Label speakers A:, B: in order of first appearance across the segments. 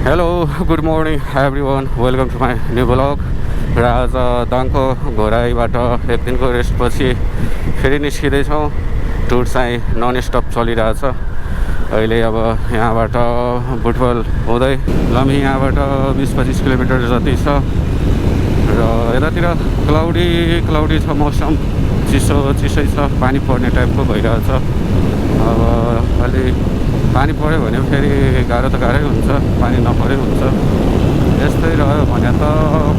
A: Hello good morning everyone welcome to my new blog. र आज दाङको घोराईबाट एक दिनको रेस्टपछि फेरि निस्किँदैछौँ। टुर चाहिँ नन स्टप चलिरहेछ। अहिले अब यहाँबाट बुटवल हुँदै लम्ही यहाँबाट 20-25 किलोमिटर जति छ। र यतातिर क्लाउडी छ, मौसम चिसै छ, पानी पर्ने टाइपको भइरहेछ। अब अलि पानी पऱ्यो भने फेरि गाह्रो त गाह्रै हुन्छ, पानी नपरै हुन्छ। यस्तै रह्यो भने त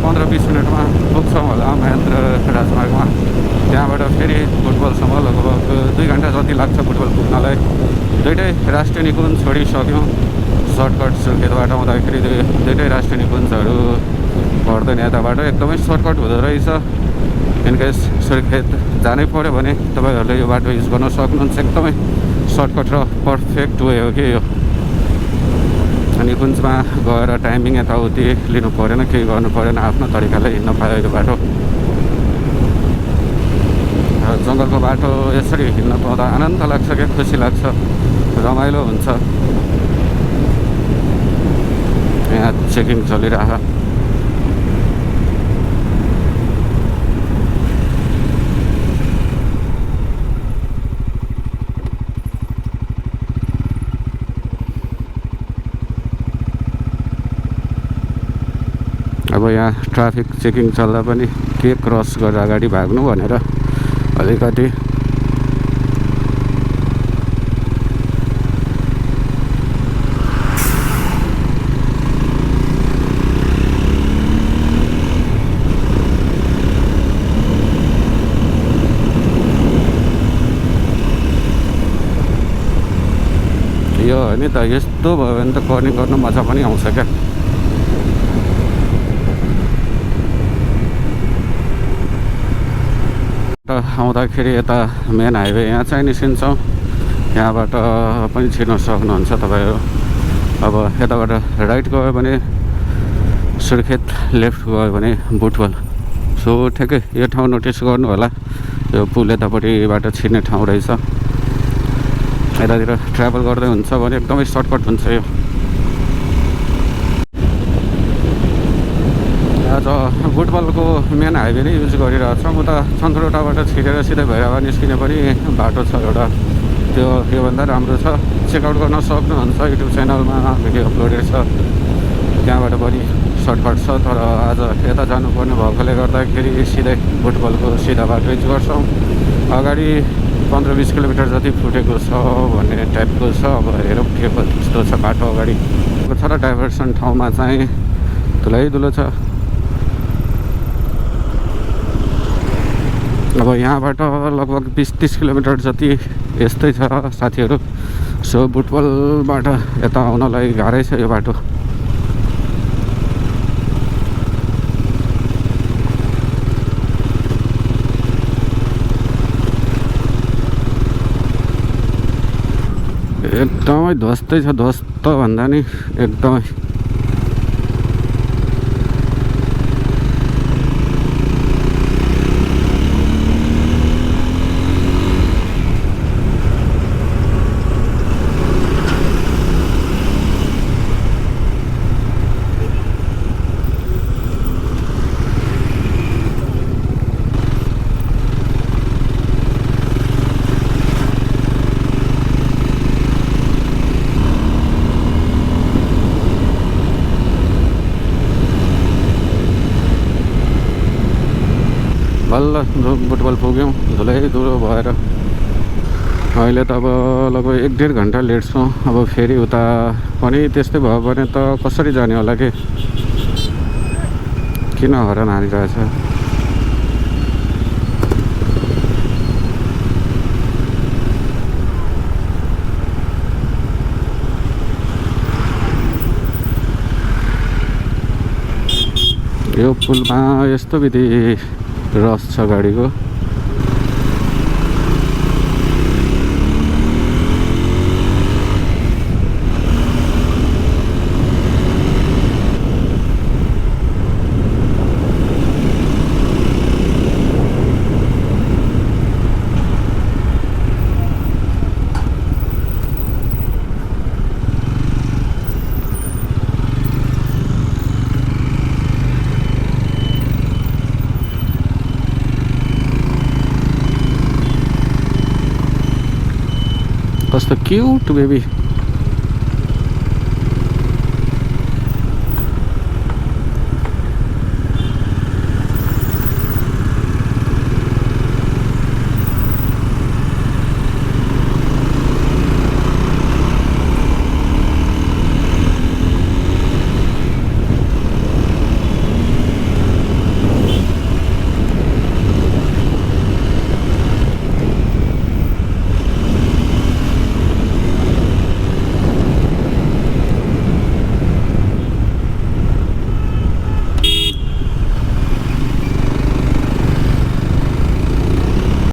A: 15-20 मिनटमा पुग्छौँ होला महेन्द्र राजमार्गमा। त्यहाँबाट फेरि बुटवलसम्म लगभग 2 घन्टा जति लाग्छ बुटवल पुग्नलाई। दुइटै राष्ट्रिय निकुञ्ज छोडिसक्यौँ। सर्टकट सुर्खेतबाट आउँदाखेरि दुइटै राष्ट्रिय निकुञ्जहरू पर्दैन। यताबाट एकदमै सर्टकट हुँदो रहेछ। इनकेस सुर्खेत जानै पऱ्यो भने तपाईँहरूले यो बाटो युज गर्न सक्नुहुन्छ। एकदमै सर्टकट र पर्फेक्ट वे हो कि यो। निकुञ्जमा गएर टाइमिङ यताउति लिनु परेन, केही गर्नु परेन, आफ्नो तरिकाले हिँड्न पायो यो बाटो। जङ्गलको बाटो यसरी हिँड्न पाउँदा आनन्द लाग्छ, क्या खुसी लाग्छ, रमाइलो हुन्छ। यहाँ चेकिङ चलिरह। अब यहाँ ट्राफिक चेकिङ चल्दा पनि के क्रस गरेर अगाडि भाग्नु भनेर अलिकति यो हो नि त। यस्तो भयो भने त कर्निङ गर्न मजा पनि आउँछ क्या। आउँदाखेरि यता मेन हाइवे यहाँ चाहिँ निस्किन्छौँ। यहाँबाट पनि छिर्न सक्नुहुन्छ तपाईँहरू। अब यताबाट राइट गयो भने सुर्खेत, लेफ्ट गयो भने बुटवल। सो ठिकै यो ठाउँ नोटिस गर्नु होला। यो पुल यतापट्टिबाट छिर्ने ठाउँ रहेछ। यतातिर ट्राभल गर्दै हुन्छ भने एकदमै सर्टकट हुन्छ यो। आज बुटवलको मेन हाइवे नै युज गरिरहेको छ। म त चन्द्रोटाबाट छिरेर सिधै भैरवा निस्किने पनि बाटो छ एउटा, त्यो योभन्दा राम्रो छ। चेकआउट गर्न सक्नुहुन्छ, युट्युब च्यानलमा भिडियो अपलोडेड छ। त्यहाँबाट पनि सर्टकट छ। तर आज यता जानुपर्ने भएकोले गर्दाखेरि सिधै बुटवलको सिधा बाटो युज गर्छौँ। अगाडि 15-20 किलोमिटर जति फुटेको छ भन्ने टाइपको छ। अब हेरौँ के कस्तो छ बाटो अगाडि छ र डाइभर्सन ठाउँमा चाहिँ धुलै छ। अब यहाँबाट लगभग 20-30 किलोमिटर जति यस्तै छ साथीहरू। सो बुटवलबाट यता आउनलाई गाह्रै छ यो बाटो। एकदमै ध्वस्तै छ, ध्वस्त भन्दा नि एकदमै। बल्ल बुटवल पुग्यौँ धुलो भएर। अहिले त अब लगभग 1-1.5 घन्टा लेट छौँ। अब फेरि उता पनि त्यस्तै भयो भने त कसरी जाने होला कि, किन हरान हानिरहेछ। यो पुलमा यस्तो विधि रस छ गाडीको। कस्तो क्युट बेबी